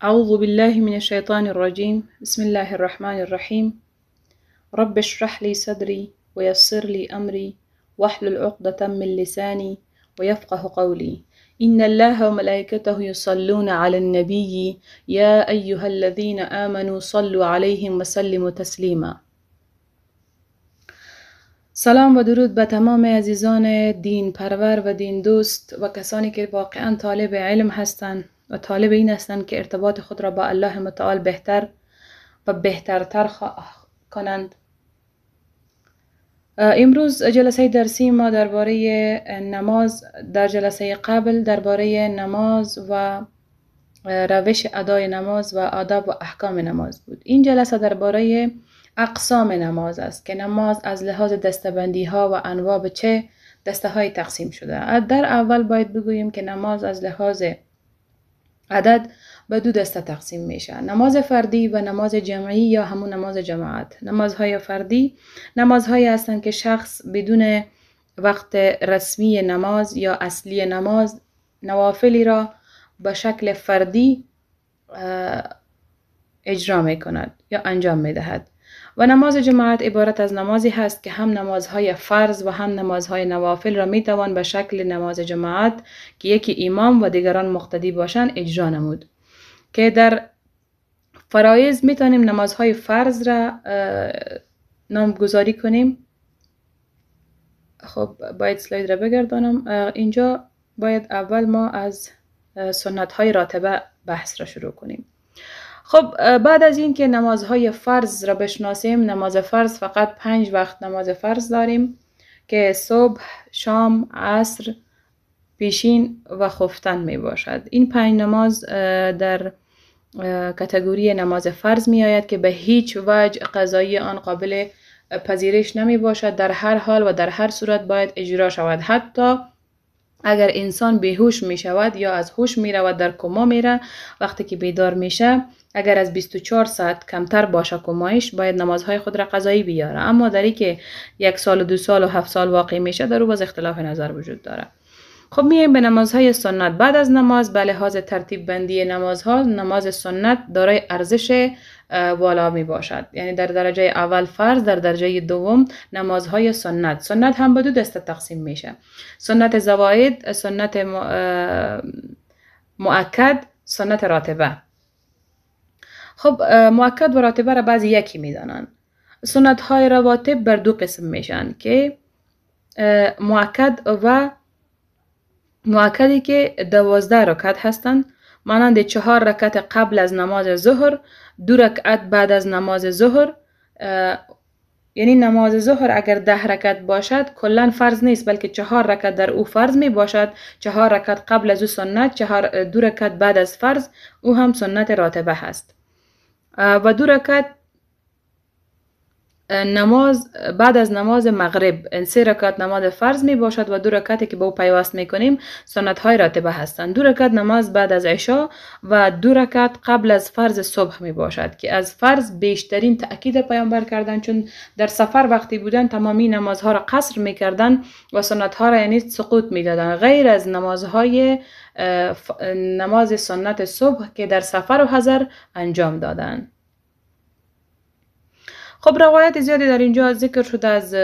أعوذ بالله من الشيطان الرجيم. بسم الله الرحمن الرحيم. رب اشرح لي صدري ويسر لي أمري واحلل عقدة من لساني ويفقه قولي. إن الله وملائكته يصلون على النبي يا أيها الذين آمنوا صلوا عليهم وسلموا تسلیما. سلام و درود به تمام عزیزان دین پرور و دین دوست و کسانی که واقعا طالب علم هستند و طالب این هستند که ارتباط خود را با الله متعال بهتر و بهترتر کنند. امروز جلسه درسی ما درباره نماز، در جلسه قبل درباره نماز و روش ادای نماز و آداب و احکام نماز بود. این جلسه درباره اقسام نماز است که نماز از لحاظ دستبندی ها و انواع به چه دسته های تقسیم شده. در اول باید بگوییم که نماز از لحاظ عدد به دو دسته تقسیم میشه: نماز فردی و نماز جمعی یا همون نماز جماعت. نمازهای فردی نمازهایی هستند که شخص بدون وقت رسمی نماز یا اصلی نماز نوافلی را به شکل فردی اجرا می کند یا انجام می دهد. و نماز جماعت عبارت از نمازی هست که هم نمازهای فرض و هم نمازهای نوافل را می توان به شکل نماز جماعت که یکی امام و دیگران مقتدی باشند اجرا نمود. که در فرایض می توانیم نمازهای فرض را نامگذاری کنیم. خب باید سلاید را بگردانم. اینجا باید اول ما از سنت های راتبه بحث را شروع کنیم. خب بعد از این که نمازهای فرض را بشناسیم، نماز فرض فقط 5 وقت نماز فرض داریم که صبح، شام، عصر، پیشین و خفتن می باشد. این 5 نماز در کاتگوری نماز فرض می آید که به هیچ وجه قضایی آن قابل پذیرش نمی باشد. در هر حال و در هر صورت باید اجرا شود. حتی اگر انسان بیهوش می شود یا از هوش می رود، در کما می ره، وقتی که بیدار میشه اگر از 24 ساعت کمتر باشه کمایش، باید نمازهای خود را قضایی بیاره. اما در این که 1 سال و 2 سال و 7 سال واقع میشه، در او باز اختلاف نظر وجود داره. خب میایم به نمازهای سنت. بعد از نماز به لحاظ ترتیب بندی نمازها، نماز سنت دارای ارزش والا می باشد. یعنی در درجه اول فرض، در درجه دوم نمازهای سنت. سنت هم به 2 دسته تقسیم میشه: سنت زواید، سنت مؤکد، سنت راتبه. خب مؤکد و راتبه را بعضی یکی میدانند. سنت های رواتب بر 2 قسم میشن که مؤکدی که 12 رکعت هستند، مانند 4 رکعت قبل از نماز ظهر، 2 رکعت بعد از نماز ظهر. یعنی نماز ظهر اگر 10 رکعت باشد کلا فرض نیست، بلکه 4 رکعت در او فرض می باشد، 4 رکعت قبل از او سنت، 2 رکعت بعد از فرض او هم سنت راتبه هست. و 2 رکعت نماز بعد از نماز مغرب. 3 رکعت نماز فرض می باشد و 2 رکعتی که با او پیوست می کنیم سنت های راتبه هستند. 2 رکعت نماز بعد از عشا و 2 رکعت قبل از فرض صبح می باشد که از فرض بیشترین تأکید پیامبر کردن، چون در سفر وقتی بودن تمامی نمازها را قصر می کردن و سنت ها را یعنی سقوط می دادن، غیر از نماز سنت صبح که در سفر و حضر انجام دادن. خب روایت زیادی در اینجا ذکر شده از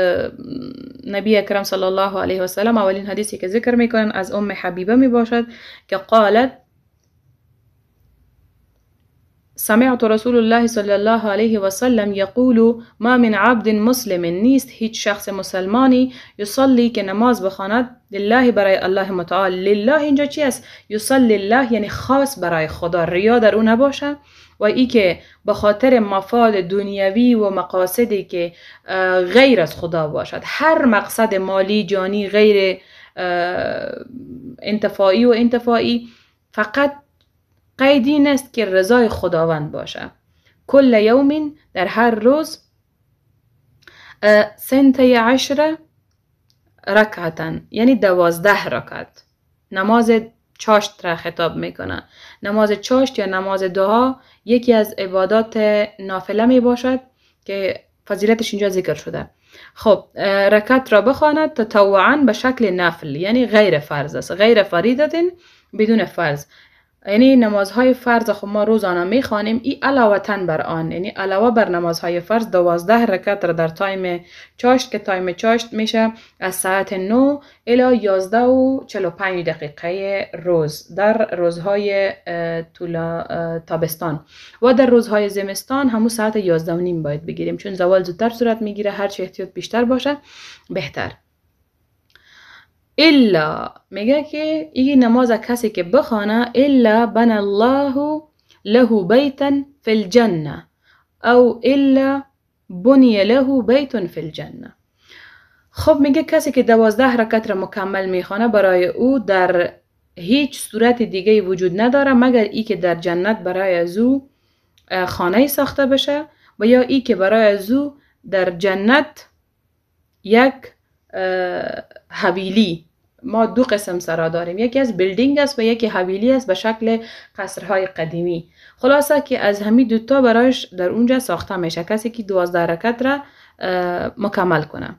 نبی اکرم صلی الله علیه و سلم. اولین حدیثی که ذکر میکنن از ام حبیبه می باشد که قالت: سمعت رسول الله صلی الله علیه و سلم یقول: ما من عبد مسلم، نیست هیچ شخص مسلمانی، یصلی که نماز بخواند، لله برای الله متعال. لله اینجا چی است؟ یصلی الله یعنی خاص برای خدا، ریا در اون نباشه، و ای که به خاطر مفاد دنیوی و مقاصدی که غیر از خدا باشد. هر مقصد مالی، جانی، غیر انتفاعی و انتفاعی، فقط قید این است که رضای خداوند باشه. کل یوم، در هر روز، 12 رکعتا یعنی 12 رکعت. نماز چاشت را خطاب میکنه. نماز چاشت یا نماز دعا یکی از عبادات نافله می باشد که فضیلتش اینجا ذکر شده. خب رکعت را بخواند تطوعا به شکل نفل، یعنی غیر فرض است، غیر فریضه بدون فرض. یعنی نمازهای فرض خب ما روزانه میخوانیم، این علاوتن بر آن، یعنی علاوه بر نمازهای فرض 12 رکعت را در تایم چاشت که تایم چاشت میشه از ساعت 9 الی 11 و 45 دقیقه روز در روزهای تابستان، و در روزهای زمستان همون ساعت 11 و نیم باید بگیریم، چون زوال زودتر صورت میگیره، هرچی احتیاط بیشتر باشه بهتر. الا میگه که این نماز کسی که بخوانه الا بنى الله له بیتا فی الجنه او الا بنی له بیت فی الجنه. خب میگه کسی که 12 رکعت را مکمل میخوانه برای او در هیچ صورت دیگه وجود نداره مگر ای که در جنت برای از او خانه ساخته بشه و یا ای که برای از او در جنت یک حویلی، ما دو قسم سرا داریم، یکی از بیلدینگ است و یکی حویلی است به شکل قصرهای قدیمی، خلاصه که از همین دوتا برایش در اونجا ساخته میشه کسی که 12 رکعت را مکمل کنه.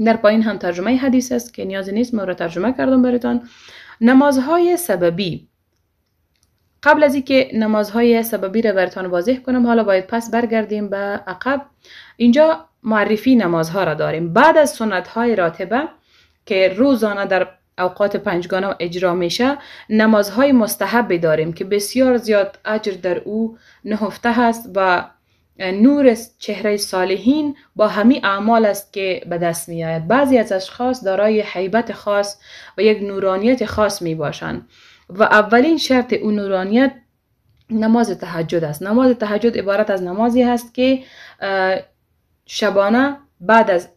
در پایین هم ترجمه حدیث است که نیازی نیست من را ترجمه کردم براتون. نمازهای سببی. قبل از اینکه نمازهای سببی را براتون واضح کنم، حالا باید پس برگردیم به عقب. اینجا معرفی نمازها را داریم. بعد از سنت‌های راتبه که روزانه در اوقات پنجگانه اجرا میشه، نمازهای مستحب داریم که بسیار زیاد اجر در او نهفته هست و نور چهره صالحین با همین اعمال است که به دست می آید. بعضی از اشخاص دارای هیبت خاص و یک نورانیت خاص می باشند و اولین شرط اون نورانیت نماز تهجد است. نماز تهجد عبارت از نمازی هست که شبانه بعد از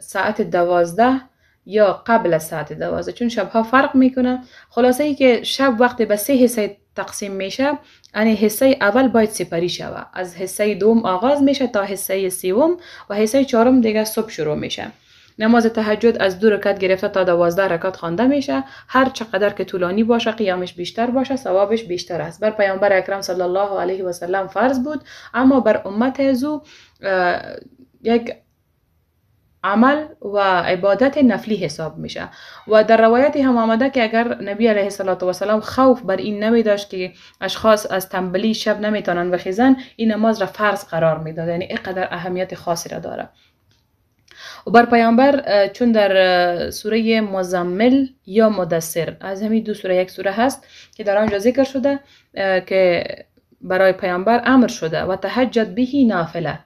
ساعت 12 یا قبل از ساعت 12، چون شبها فرق میکنه. خلاصه ای که شب وقتی به 3 حصه تقسیم میشه، یعنی حصه اول باید سپری شود، از حصه دوم آغاز میشه تا حصه سوم و حصه چهارم دیگه صبح شروع میشه. نماز تهجد از 2 رکعت گرفته تا 12 رکعت خوانده میشه. هر چقدر که طولانی باشه، قیامش بیشتر باشه، ثوابش بیشتر است. بر پیامبر اکرم صلی الله علیه و سلم فرض بود، اما بر امت ازو یک عمل و عبادت نفلی حساب میشه. و در روایتی هم آمده که اگر نبی علیه السلام خوف بر این نمی داشت که اشخاص از تنبلی شب نمیتونن بخیزن، این نماز را فرض قرار میداد، یعنی اینقدر اهمیت خاصی را داره. و بر پیامبر چون در سوره مزمل یا مدثر، از همین دو سوره یک سوره هست که در آنجا ذکر شده که برای پیامبر امر شده و تهجد بهی نافله،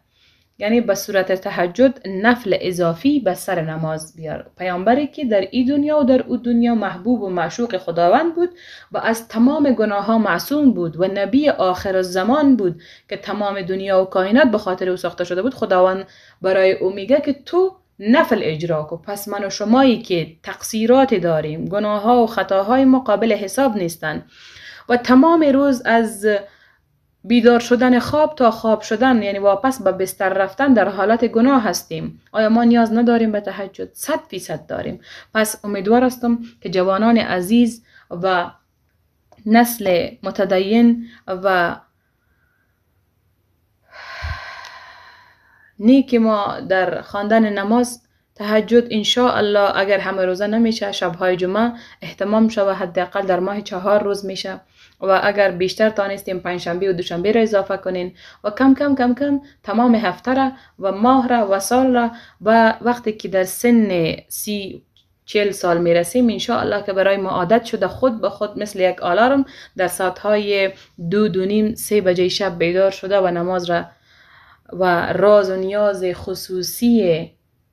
یعنی به صورت تهجد نفل اضافی به سر نماز بیار. پیامبری که در این دنیا و در اون دنیا محبوب و معشوق خداوند بود و از تمام گناه ها معصوم بود و نبی آخر الزمان بود که تمام دنیا و کائنات به خاطر او ساخته شده بود. خداوند برای او میگه که تو نفل اجرا کن. پس من و شمایی که تقصیرات داریم، گناه ها و خطاهای ما قابل حساب نیستن و تمام روز از بیدار شدن خواب تا خواب شدن، یعنی واپس به بستر رفتن، در حالت گناه هستیم. آیا ما نیاز نداریم به تهجد؟ 100% داریم. پس امیدوار هستم که جوانان عزیز و نسل متدین و نیک ما در خواندن نماز تهجد ان شاء الله، اگر همه روزه نمیشه، شبهای جمعه اهتمام شود، حداقل در ماه 4 روز میشه و اگر بیشتر تانستیم پنجشنبه و دوشنبه را اضافه کنین و کم کم کم کم تمام هفته را و ماه را و سال را، و وقتی که در سن 30-40 سال میرسیم ان شاء الله که برای ما عادت شده، خود به خود مثل یک آلارم در ساعتهای 2-2:30-3 بجه شب بیدار شده و نماز را و راز و نیاز خصوصی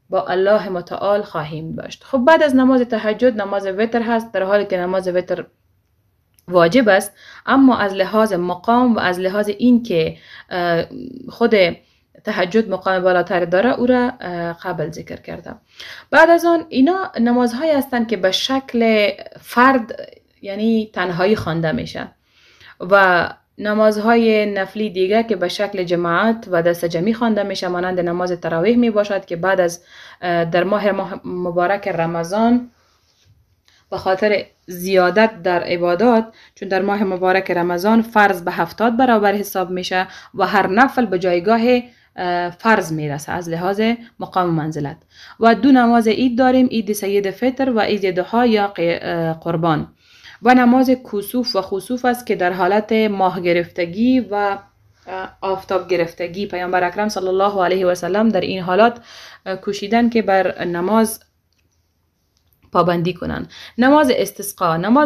با الله متعال خواهیم داشت. خب بعد از نماز تهجد نماز وتر هست، در حالی که نماز وتر واجب است، اما از لحاظ مقام و از لحاظ این که خود تهجد مقام بالاتر داره، او را قبل ذکر کرده. بعد از آن اینا نمازهایی هستند که به شکل فرد، یعنی تنهایی خوانده میشه، و نمازهای نفلی دیگه که به شکل جماعت و دست جمعی خوانده میشه، مانند نماز تراویح می باشد که بعد از در ماه مبارک رمضان به خاطر زیادت در عبادات، چون در ماه مبارک رمضان فرض به 70 برابر حساب میشه و هر نفل به جایگاه فرض میرسه از لحاظ مقام و منزلت. و 2 نماز عید داریم، عید سید فطر و عید ضحی یا قربان. و نماز کسوف و خسوف است که در حالت ماه گرفتگی و آفتاب گرفتگی پیامبر اکرم صلی الله علیه و سلم در این حالات کوشیدن که بر نماز پابندی کنند. نماز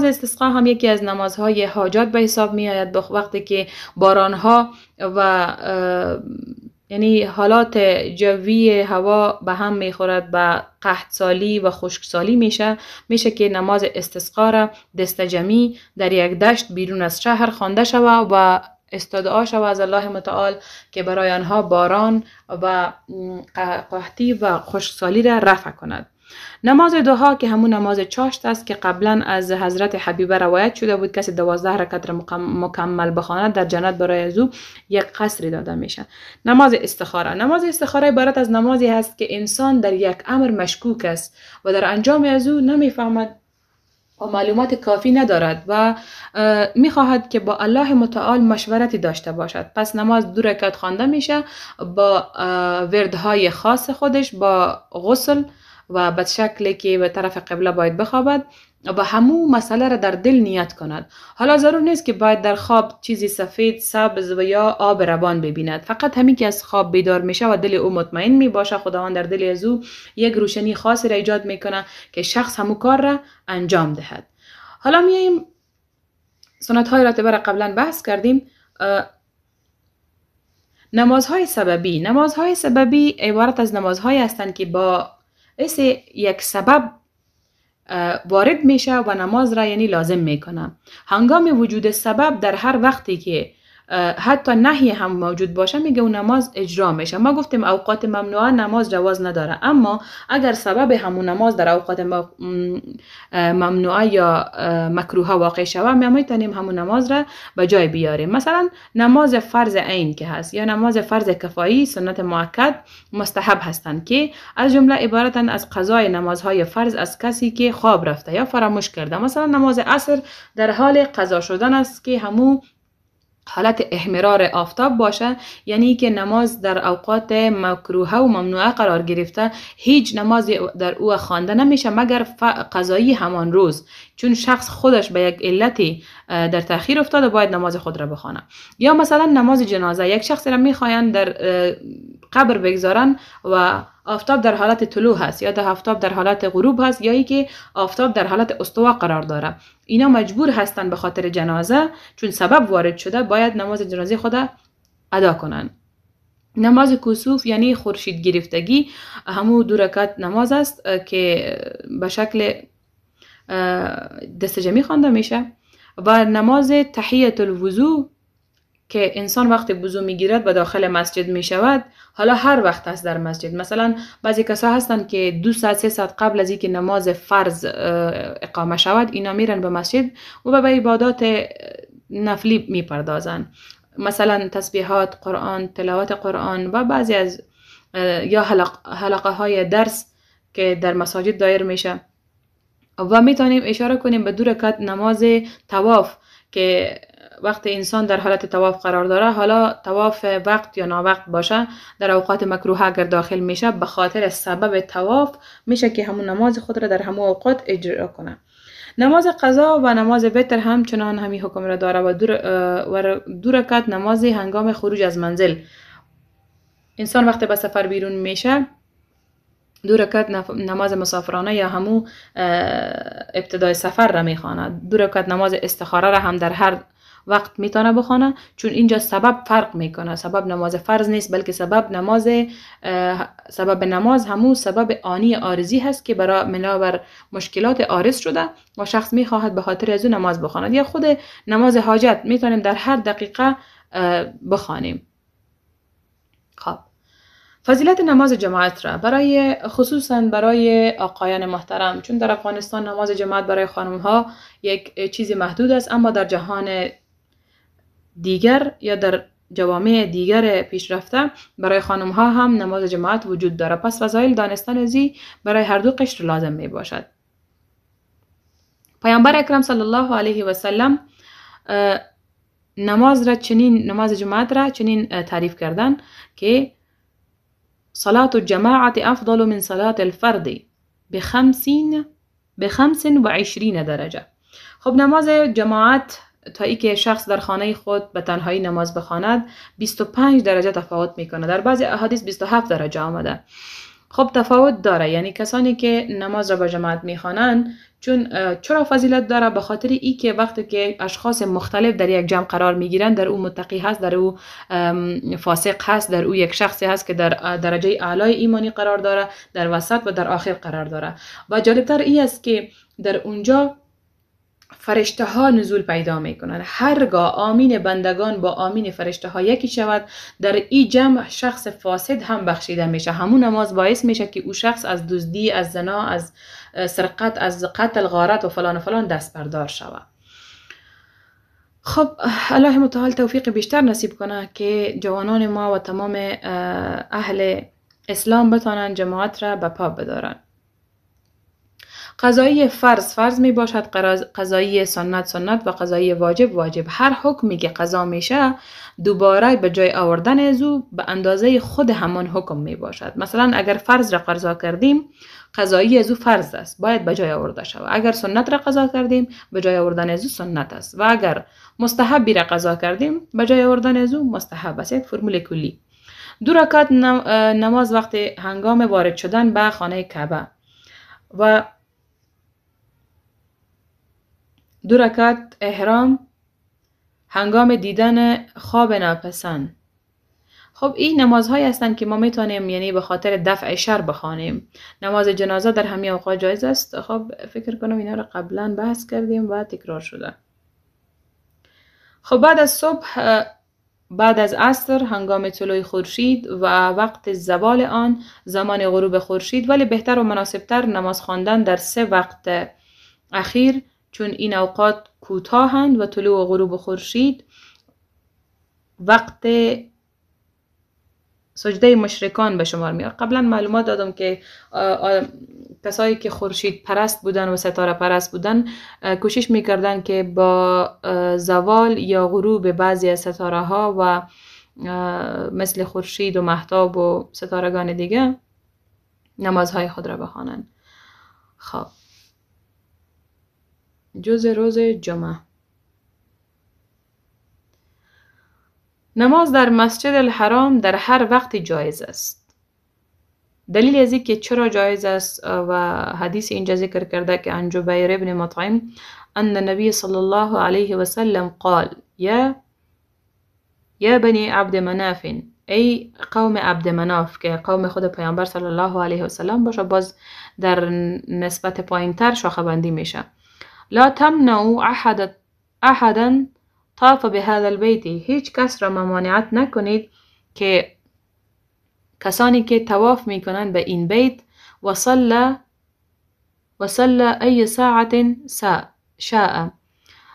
استسقا هم یکی از نمازهای حاجات به حساب می آید. وقتی که بارانها و یعنی حالات جوی هوا به هم میخورد و قحط سالی و خشک سالی میشه که نماز استسقا را دست جمعی در یک دشت بیرون از شهر خوانده شود و استدعا شود از الله متعال که برای آنها باران و قحطی و خشک سالی را رفع کند. نماز دوها که همون نماز چاشت است که قبلا از حضرت حبیبه روایت شده بود کسی 12 رکعت را مکمل بخواند در جنت برای از او یک قصری داده میشه. نماز استخاره عبارت از نمازی هست که انسان در یک امر مشکوک است و در انجام از او نمیفهمد و معلومات کافی ندارد و میخواهد که با الله متعال مشورتی داشته باشد. پس نماز 2 رکعت خوانده میشه با وردهای خاص خودش، با غسل و به شکلی که به طرف قبله باید بخوابد و همو مسئله را در دل نیت کند. حالا ضرور نیست که باید در خواب چیزی سفید، سبز و یا آب روان ببیند. فقط همین که از خواب بیدار میشه و دل او مطمئن می باشه، خداوند در دل از او یک روشنی خاصی را ایجاد میکنه که شخص همو کار را انجام دهد. حالا میایم سنت های راتبه را قبلا بحث کردیم. نمازهای سببی عبارت از نمازهایی هستند که با یک سبب وارد میشه و نماز را یعنی لازم میکنه. هنگام وجود سبب در هر وقتی که حتی نهی هم موجود باشه میگه اون نماز اجرا میشه. ما گفتیم اوقات ممنوعه نماز جواز نداره، اما اگر سبب همون نماز در اوقات ممنوعه یا مکروه واقع شود ما میتونیم همون نماز را به جای بیاریم. مثلا نماز فرض عین که هست یا نماز فرض کفایی سنت مؤکد مستحب هستند که از جمله عبارتند از قضای نمازهای فرض از کسی که خواب رفته یا فراموش کرده. مثلا نماز عصر در حال قضا شدن است که همون حالت احمرار آفتاب باشه، یعنی که نماز در اوقات مکروه و ممنوعه قرار گرفته هیچ نمازی در او خوانده نمیشه مگر قضایی همان روز، چون شخص خودش به یک علتی در تأخیر افتاده باید نماز خود را بخوانه. یا مثلا نماز جنازه، یک شخص را میخواین در قبر بگذارن و آفتاب در حالت طلوع هست یا آفتاب در حالت غروب هست یا ای که آفتاب در حالت استوا قرار داره، اینا مجبور هستن به خاطر جنازه چون سبب وارد شده باید نماز جنازه خود ادا کنن. نماز کسوف یعنی خورشید گرفتگی همون 2 رکعت نماز است که به شکل دست جمعی خوانده میشه. و نماز تحیت الوضو که انسان وقتی وضو میگیرد به داخل مسجد میشود، حالا هر وقت هست در مسجد. مثلا بعضی کسا هستن که 2 ساعت 3 ساعت قبل از اینکه نماز فرض اقامه شود اینا میرن به مسجد و به عبادات نفلی میپردازن، مثلا تسبیحات، قرآن، تلاوت قرآن و بعضی از یا حلقه های درس که در مساجد دایر میشه. و میتونیم اشاره کنیم به 2 رکعت نماز طواف که وقتی انسان در حالت طواف قرار داره، حالا طواف وقت یا ناوقت باشه در اوقات مکروه اگر داخل میشه به خاطر سبب طواف میشه که همون نماز خود را در همون اوقات اجرا کنه. نماز قضا و نماز وتر هم چنان همین حکم را داره و 2 رکعت نماز هنگام خروج از منزل. انسان وقتی به سفر بیرون میشه 2 رکعت نماز مسافرانه یا همون ابتدای سفر را میخواند. 2 رکعت نماز استخاره را هم در هر وقت میتونه بخونه، چون اینجا سبب فرق میکنه. سبب نماز فرض نیست بلکه سبب نماز همون سبب آنی عارضی هست که بر مشکلات عارض شده و شخص میخواهد به خاطر از اون نماز بخواند. یا خود نماز حاجت میتونیم در هر دقیقه بخوانیم. خب فضیلت نماز جماعت را خصوصا برای آقایان محترم، چون در افغانستان نماز جماعت برای خانم ها یک چیز محدود است، اما در جهان دیگر یا در جوامع دیگر پیشرفته برای خانم ها هم نماز جماعت وجود داره. پس فضایل دانستن ازی برای هر دو قشر لازم می باشد. پیامبر اکرم صلی الله علیه و سلم نماز جماعت را چنین تعریف کردن که صلاة الجماعة أفضل من صلاة الفرد ب25 درجة. خب نماز جماعت تا ای که شخص در خانه خود به تنهایی نماز بخواند 25 درجه تفاوت میکنه. در بعضی احادیث 27 درجه آمده. خب تفاوت داره، یعنی کسانی که نماز را به جماعت میخوانند چرا فضیلت داره؟ به خاطر ای که وقتی که اشخاص مختلف در یک جمع قرار میگیرند، در او متقی هست، در او فاسق هست، در او یک شخصی هست که در درجه اعلای ایمانی قرار داره، در وسط و در آخر قرار داره. و جالبتر ای است که در اونجا فرشته ها نزول پیدا می کنند. هرگاه آمین بندگان با آمین فرشته ها یکی شود، در این جمع شخص فاسد هم بخشیده میشه. همون نماز باعث میشه که او شخص از دزدی، از زنا، از سرقت، از قتل، غارت و فلان و فلان دست بردار شود. خب الله متعال توفیق بیشتر نصیب کنه که جوانان ما و تمام اهل اسلام بتانن جماعت را به پا بدارن. قضایی فرض می باشد، قضایی سنت و قضایی واجب. هر حکمی که قضا میشه دوباره به جای آوردن از او به اندازه خود همان حکم می باشد. مثلا اگر فرض را قضا کردیم، قضایی از او فرض است، باید به جای آورده شود. اگر سنت را قضا کردیم، به جای آوردن از او سنت است. و اگر مستحبی را قضا کردیم، به جای آوردن از او مستحب است. یک فرمول کلی. 2 رکعت نماز وقتی هنگام وارد شدن به خانه کعبه و 2 رکعت احرام هنگام دیدن خواب ناپسند. خب این نمازهایی هستند که ما میتونیم یعنی به خاطر دفع شر بخوانیم. نماز جنازه در همه اوقات جایز است. خب فکر کنم اینا رو قبلا بحث کردیم و تکرار شده. خب بعد از صبح، بعد از عصر هنگام طلوع خورشید و وقت زوال آن زمان غروب خورشید، ولی بهتر و مناسبتر نماز خواندن در 3 وقت اخیر، چون این اوقات کوتاهند و طلوع و غروب خورشید وقت سجده مشرکان به شمار میاد. قبلا معلومات دادم که کسایی که خورشید پرست بودن و ستاره پرست بودن کوشش میکردن که با زوال یا غروب بعضی از ستاره ها و مثل خورشید و مهتاب و ستارگان دیگه نمازهای خود را بخوانند. خب جز روز جمعه، نماز در مسجد الحرام در هر وقت جایز است. دلیل از این که چرا جایز است و حدیث اینجا ذکر کرده که عن جبیر ابن مطعم ان النبی صلی الله علیه و سلم قال یا بنی عبد مناف، ای قوم عبد مناف، که قوم خود پیامبر صلی الله علیه و سلم باشه، باز در نسبت پایینتر شاخه بندی میشه. لا تمنعوا احدا طاف به هذا البیت، هیچ کس را ممانعت نکنید که کسانی که طواف میکنند به این بیت و صلی ای ساعت شاء،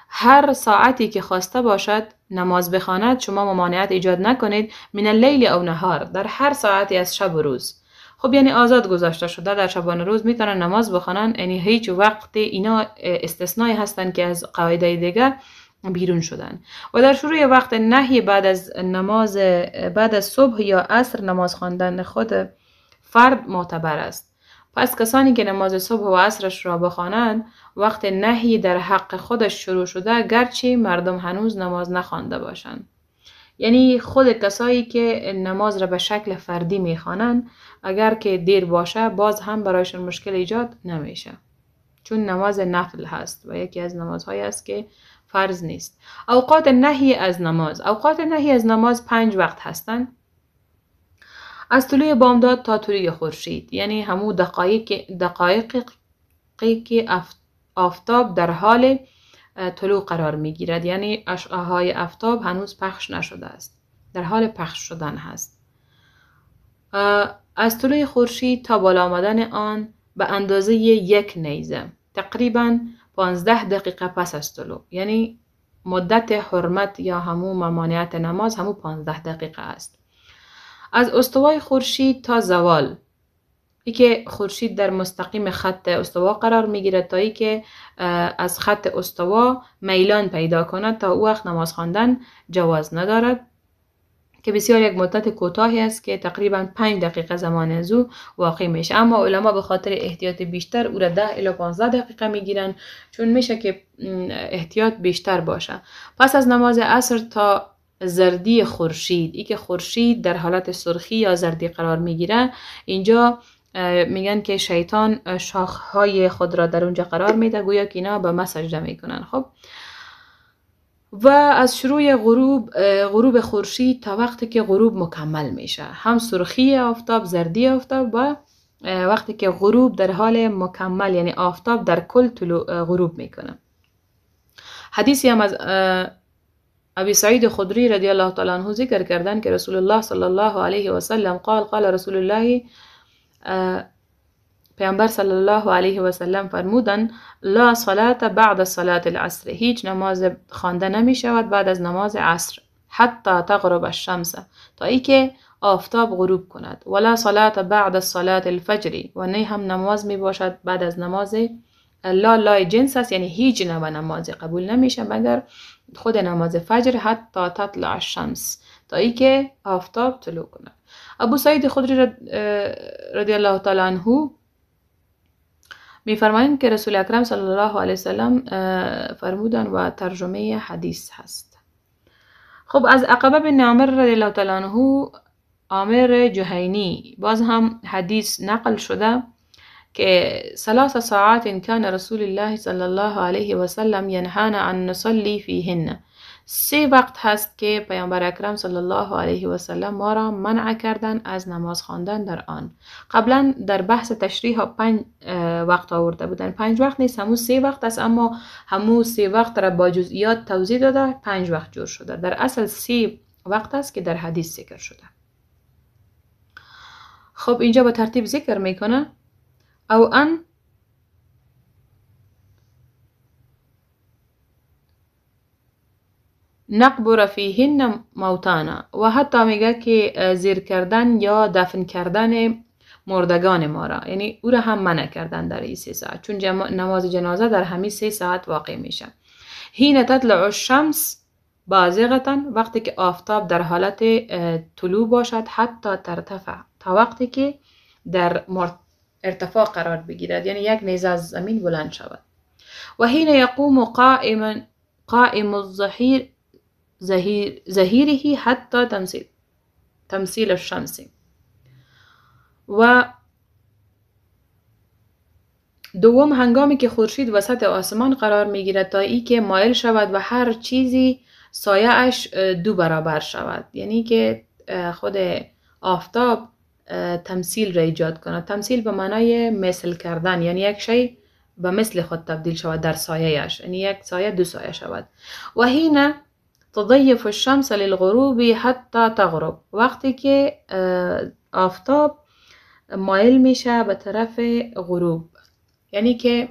هر ساعتی که خواسته باشد نماز بخواند، شما ممانعت ایجاد نکنید. من اللیل او نهار، در هر ساعتی از شب و روز. خب یعنی آزاد گذاشته شده، در شبانه روز میتونن نماز بخوانن، یعنی هیچ وقت اینا استثنایی هستن که از قاعده دیگه بیرون شدن. و در شروع وقت نهی بعد از صبح یا عصر نماز خواندن خود فرد معتبر است. پس کسانی که نماز صبح و عصرش را بخوانند وقت نهی در حق خودش شروع شده، گرچه مردم هنوز نماز نخوانده باشند. یعنی خود کسایی که نماز را به شکل فردی میخوانند اگر که دیر باشه باز هم برایشون مشکل ایجاد نمیشه، چون نماز نفل هست و یکی از نمازهایی است که فرض نیست. اوقات نهی از نماز 5 وقت هستند. از طلوع بامداد تا طلوع خورشید، یعنی همو دقایقی که آفتاب در حال طلوع قرار می گیرد، یعنی اشعاهای آفتاب هنوز پخش نشده است، در حال پخش شدن هست. از طلوع خورشید تا بالا آمدن آن به اندازه 1 نیزه، تقریبا 15 دقیقه پس از طلوع، یعنی مدت حرمت یا همو ممانعت نماز همو 15 دقیقه است. از استوای خورشید تا زوال، ای که خورشید در مستقیم خط استوا قرار میگیرد تا ای که از خط استوا میلان پیدا کند، تا او وقت نماز خواندن جواز ندارد که بسیار یک مدت کوتاهی است که تقریبا 5 دقیقه زمان از او واقع میشه، اما علما به خاطر احتیاط بیشتر او را 10 الی 15 دقیقه میگیرن، چون میشه که احتیاط بیشتر باشه. پس از نماز عصر تا زردی خورشید، ای که خورشید در حالت سرخی یا زردی قرار میگیره، اینجا میگن که شیطان شاخهای خود را در اونجا قرار میده، گویا که اینا به ما سجده میکنن. خب و از شروع غروب خورشید تا وقتی که غروب مکمل میشه، هم سرخی آفتاب، زردی آفتاب، و وقتی که غروب در حال مکمل، یعنی آفتاب در کل غروب میکنه. حدیثی هم از ابی سعید خدری رضی الله تعالی عنه ذکر کردن که رسول الله صلی الله علیه و سلم قال رسول الله، پیامبر صلی الله علیه و سلم فرمودن لا صلاة بعد صلاة العصر، هیچ نماز خوانده نمی شود بعد از نماز عصر، حتی تغرب الشمس، تا ای که آفتاب غروب کند، ولا صلاة بعد صلاة الفجر، و نه هم نماز می باشد بعد از نماز لا جنس است، یعنی هیچ نوع نمازی قبول نمیشه مگر خود نماز فجر، حتی تطلع الشمس، تا ای که آفتاب طلوع کند. ابو سعید خدری رضی الله تعالی عنه میفرمایند که رسول اکرم صلی الله علیه وسلم فرمودن و ترجمه حدیث هست. خب از عقبه بن عامر رضی الله تعالی عنه، عامر جهینی، باز هم حدیث نقل شده که 3 ساعات کان رسول الله صلی الله علیه و سلم ینهانا عن نصلی فیهن، 3 وقت هست که پیامبر اکرم صلی الله علیه و سلم ما را منع کردن از نماز خواندن در آن. قبلا در بحث تشریح ها 5 وقت آورده بودن، 5 وقت نیست، همون 3 وقت است، اما همون 3 وقت را با جزئیات توضیح داده 5 وقت جور شده. در اصل 3 وقت است که در حدیث ذکر شده. خب اینجا به ترتیب ذکر میکنه او ان نقبر فیهن موتانا، و حتی میگه که زیر کردن یا دفن کردن مردگان ما را، یعنی او را هم منع کردن در این 3 ساعت، چون نماز جنازه در همین 3 ساعت واقع میشه. حین تطلع الشمس بازغة، وقتی که آفتاب در حالت طلوع باشد، حتی ترتفع، تا وقتی که در ارتفاع قرار بگیرد، یعنی یک نیزه از زمین بلند شود. و حین یقوم قائم الظهیر ظهیره حتی تمثیل الشمس، و دوم هنگامی که خورشید وسط آسمان قرار میگیرد تا ای که مایل شود و هر چیزی سایه اش 2 برابر شود، یعنی که خود آفتاب تمثیل را ایجاد کند. تمثیل به معنای مثل کردن، یعنی یک شی به مثل خود تبدیل شود در سایه اش، یعنی یک سایه 2 سایه شود. و حین تضیف الشمس للغروب حتی تغرب، وقتی که آفتاب مایل میشه به طرف غروب، یعنی که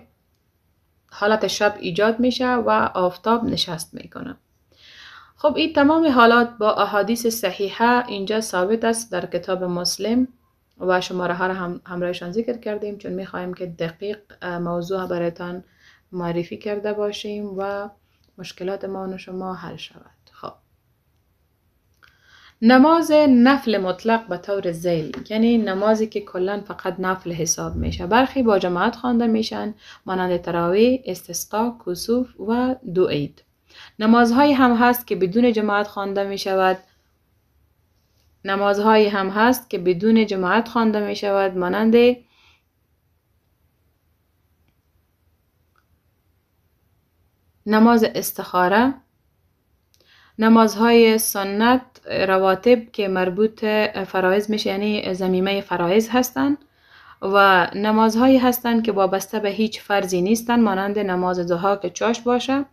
حالت شب ایجاد میشه و آفتاب نشست میکنه. خب این تمام حالات با احادیث صحیحه اینجا ثابت است در کتاب مسلم، و شماره ها را هم همراهشان ذکر کردیم، چون میخوایم که دقیق موضوع برایتان معرفی کرده باشیم و مشکلات ما و شما حل شود. خب نماز نفل مطلق به طور ذیل، یعنی نمازی که کلا فقط نفل حساب میشه، برخی با جماعت خوانده میشن، مانند تراویح، استسقا، کسوف و 2 عید. نمازهایی هم هست که بدون جماعت خوانده می شود. مانند نماز استخاره، نمازهای سنت رواتب که مربوط فرایض میشه، یعنی ضمیمه فرایض هستند، و نمازهایی هستند که وابسته به هیچ فرضی نیستند، مانند نماز ضحی که چاش باشه،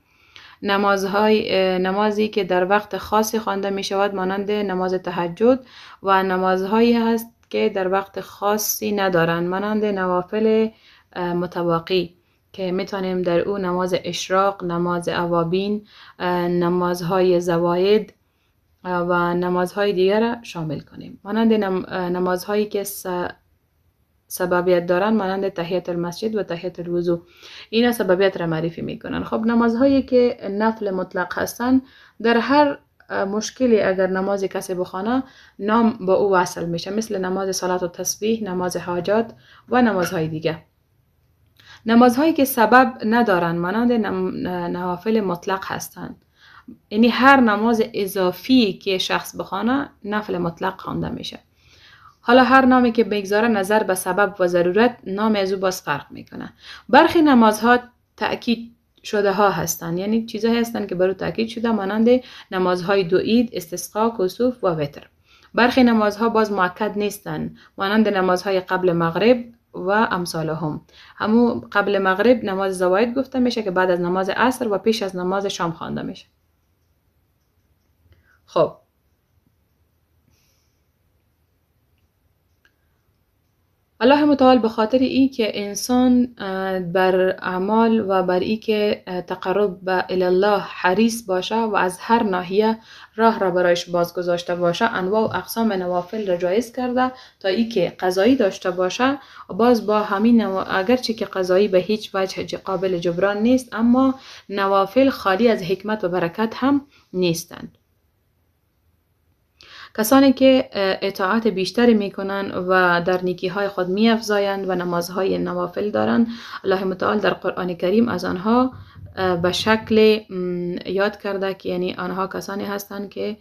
نمازی که در وقت خاصی خوانده می شود مانند نماز تهجد، و نمازهایی هست که در وقت خاصی ندارند مانند نوافل متواقی که میتونیم در او نماز اشراق، نماز اوابین، نمازهای زواید و نمازهای دیگر شامل کنیم. مانند نمازهایی که سببیت دارن مانند تحیت المسجد و تحیت الوضو، اینا سببیت را معرفی میکنن. خب نمازهایی که نفل مطلق هستن در هر مشکلی اگر نماز کسی بخوانه نام با او وصل میشه، مثل نماز صلات و تسبیح، نماز حاجات و نمازهای دیگه. نمازهایی که سبب ندارن مانند نوافل مطلق هستند، یعنی هر نماز اضافی که شخص بخوانه نفل مطلق خوانده میشه. حالا هر نامی که بگذاره نظر به سبب و ضرورت نام از او باز فرق میکنه. برخی نمازها تأکید شده ها هستند، یعنی چیزهایی هستند که برای تأکید شده، مانند نمازهای دو عید، استسقا، کسوف و وتر. برخی نمازها باز مؤکد نیستند، مانند نمازهای قبل مغرب و امثالهم. همو قبل مغرب نماز زواید گفته میشه که بعد از نماز عصر و پیش از نماز شام خوانده میشه. خب الله متعال به خاطر ای که انسان بر اعمال و بر ای که تقرب به الله حریص باشه و از هر ناحیه راه را برایش باز گذاشته باشه، انواع و اقسام نوافل را جایز کرده تا ای که قضایی داشته باشه. باز با همین اگرچه که قضایی به هیچ وجه قابل جبران نیست، اما نوافل خالی از حکمت و برکت هم نیستند. کسانی که اطاعت بیشتری میکنن و در نیکی های خود میافزایند و نمازهای نوافل دارند، الله متعال در قرآن کریم از آنها به شکل یاد کرده که یعنی آنها کسانی هستند که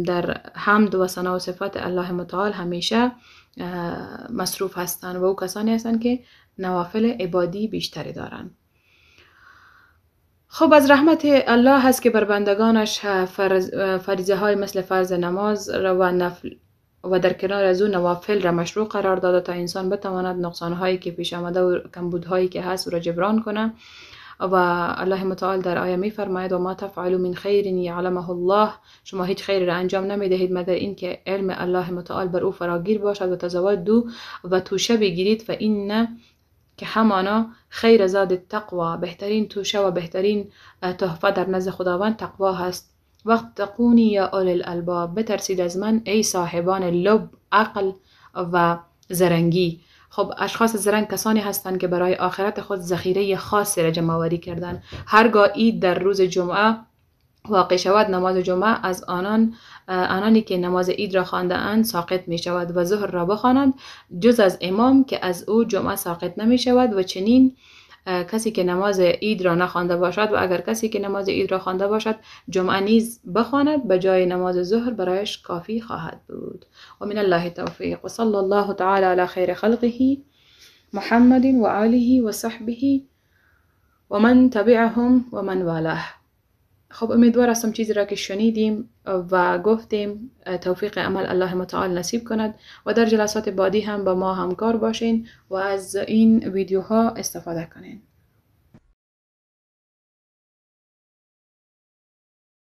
در حمد و ثنا و صفات الله متعال همیشه مصروف هستند و او کسانی هستند که نوافل عبادی بیشتری دارند. خب از رحمت الله هست که بر بندگانش فریضه های مثل فرض نماز و نفل و در کنار از اون نوافل را مشروع قرار داده تا انسان بتواند نقصان هایی که پیش آمده و کمبود هایی که هست را جبران کنه. و الله متعال در آیه می فرماید و ما تفعلوا من خیر یعلمه الله، شما هیچ خیر را انجام نمی دهید مگر این که علم الله متعال بر او فراگیر باشد و تزودوا و توشه بگیرید، فإن که همانا خیر زاد تقوا، بهترین توشه و بهترین تحفه در نزد خداوند تقوا هست. واتقونی یا اولی الالباب، بترسید از من ای صاحبان لب، عقل و زرنگی. خب اشخاص زرنگ کسانی هستند که برای آخرت خود ذخیره خاصی را جمع آوری کردند. هرگاه عید در روز جمعه واقع شود، نماز جمعه از آنانی که نماز عید را خوانده اند ساقط می شود و ظهر را بخوانند جز از امام که از او جمعه ساقط نمی شود، و چنین کسی که نماز عید را نخوانده باشد و اگر کسی که نماز عید را خوانده باشد جمعه نیز بخواند به جای نماز ظهر برایش کافی خواهد بود. و من الله توفیق و صلی الله تعالی علی خیر خلقه محمد و آله و صحبه و من تبعهم و من والاه. خب امیدوار هستم چیزی را که شنیدیم و گفتیم توفیق عمل الله متعال نصیب کند و در جلسات بعدی هم با ما همکار باشین و از این ویدیوها استفاده کنین.